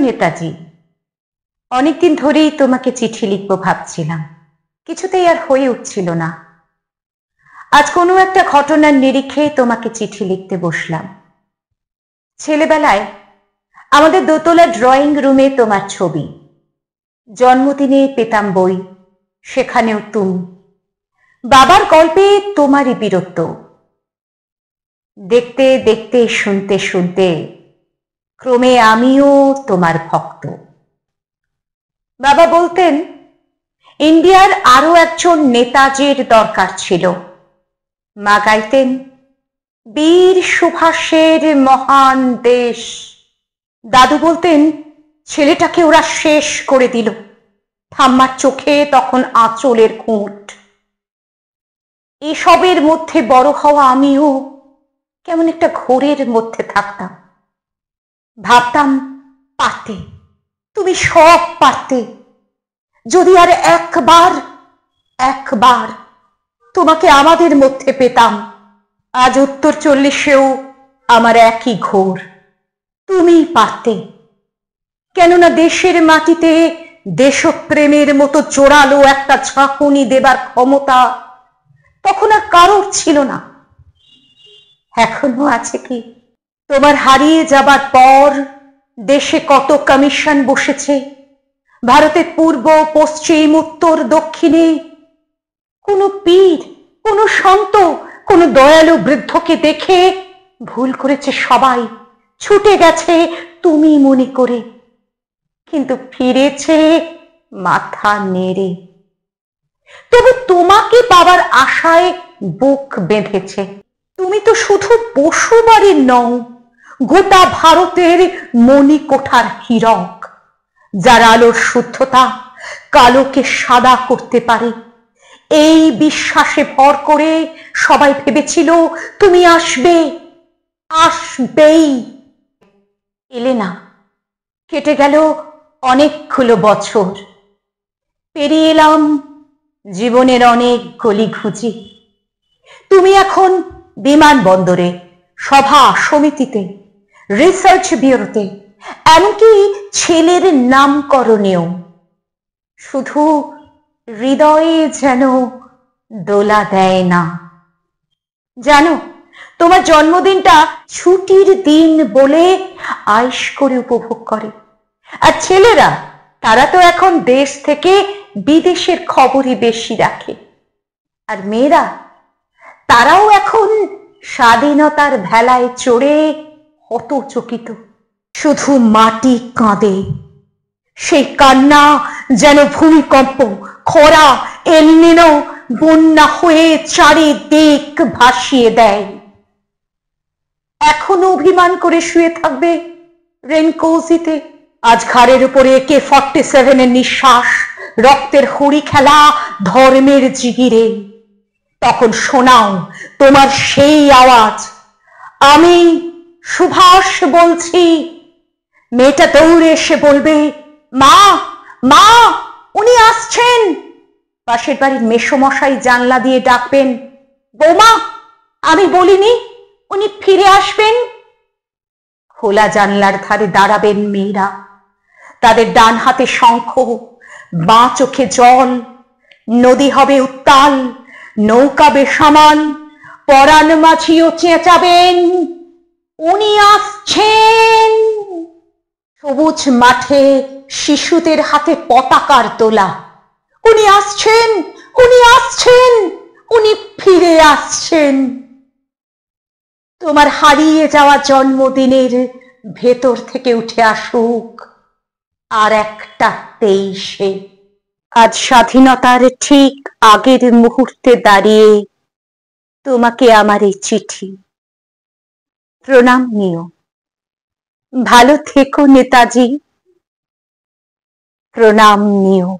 নেতাজি, অনেকদিন ধরেই তোমাকে চিঠি লিখবো ভাবছিলাম, কিছুতেই আর হয়ে উঠছিল না। আজ কোনো একটা ঘটনার নিরিখে তোমাকে চিঠি লিখতে বসলাম। ছেলেবেলায় আমাদের দোতলা ড্রয়িং রুমে তোমার ছবি, জন্মদিনে পেতাম বই, সেখানেও তুমি, বাবার গল্পে তোমারই বীরত্ব। দেখতে দেখতে শুনতে শুনতে ক্রমে আমিও তোমার ভক্ত। বাবা বলতেন ইন্ডিয়ার আরো একজন নেতাজির দরকার ছিল। মা গাইতেন বীর সুভাষের মহান দেশ। দাদু বলতেন ছেলেটাকে ওরা শেষ করে দিল। ঠাম্মার চোখে তখন আঁচলের খুঁট। এসবের মধ্যে বড় হওয়া আমিও কেমন একটা ঘোরের মধ্যে থাকতাম। ভাবতাম পারতে, তুমি সব পারতে, যদি আর একবার তোমাকে আমাদের মধ্যে পেতাম। আজ উত্তর 40-এও আমার একই ঘোর, তুমি পারতে। কেননা দেশের মাটিতে দেশপ্রেমের মতো জোরালো একটা ঝাঁকুনি দেবার ক্ষমতা তখন আর কারোর ছিল না। এখনো আছে কি? তোমার হারিয়ে যাবার পর দেশে কত কমিশন বসেছে, ভারতের পূর্ব পশ্চিম উত্তর দক্ষিণে। কোনো পীর, কোনো সন্ত, কোনো দয়ালু বৃদ্ধকে দেখে ভুল করেছে সবাই, ছুটে গেছে তুমি মনে করে, কিন্তু ফিরেছে মাথা নেড়ে। তবু তোমাকে পাবার আশায় বুক বেঁধেছে। তুমি তো শুধু পশু বাড়ির নও, গোটা ভারতের মণিকোঠার হীরক, যার আলোর শুদ্ধতা কালোকে সাদা করতে পারে। এই বিশ্বাসে ভর করে সবাই ভেবেছিল তুমি আসবেই। এলে না। কেটে গেল অনেকগুলো বছর, পেরিয়ে এলাম জীবনের অনেক গলি ঘুচি। তুমি এখন বিমানবন্দরে, সভা সমিতিতে, রিসার্চ ব্যুরোতে, এমনকি ছেলের নামকরণেও। শুধু হৃদয়ে যেন দোলা দেয় না। জানো, তোমার জন্মদিনটা ছুটির দিন বলে আয়েশ করে উপভোগ করে। আর ছেলেরা, তারা তো এখন দেশ থেকে বিদেশের খবরই বেশি রাখে। আর মেয়েরা, তারাও এখন স্বাধীনতার ভেলায় চড়ে হতচকিত। শুধু মাটি কাঁদে, সেই কান্না যেন ভূমিকম্প, খরা, এলনিনো, বন্যা হয়ে চারিদিক ভাসিয়ে দেয়। এখনো অভিমান করে শুয়ে থাকবে রেনকোজিতে। আজ ঘাড়ের উপরে AK-47 নিঃশ্বাস, রক্তের হুড়ি খেলা ধর্মের জিগিরে। তখন শোনাও তোমার সেই আওয়াজ, আমি সুভাষ বলছি। মেয়েটা দৌড়ে এসে বলবে, মা মা, উনি আসছেন। পাশের বাড়ির মেসোমশাই জানলা দিয়ে ডাকবেন, বৌমা, আমি বলিনি উনি ফিরে আসবেন? খোলা জানলার ধারে দাঁড়াবেন মেয়েরা, তাদের ডান হাতে শঙ্খ, বাঁ চোখে জল। নদী হবে উত্তাল, নৌকা বেসামাল। পরাণ মাঝিও চেঁচাবেন, উনি আসছেন। সবুজ মাঠে শিশুদের হাতে পতাকার তোলা, উনি আসছেন, উনি আসছেন, উনি ফিরে আসছেন। তোমার হারিয়ে যাওয়া জন্মদিনের ভেতর থেকে উঠে আসুক আর একটা 23-এ। আজ স্বাধীনতার ঠিক আগের মুহূর্তে দাঁড়িয়ে তোমাকে আমার এই চিঠি। প্রণাম নিও। ভালো থেকো নেতাজি, প্রণাম নিও।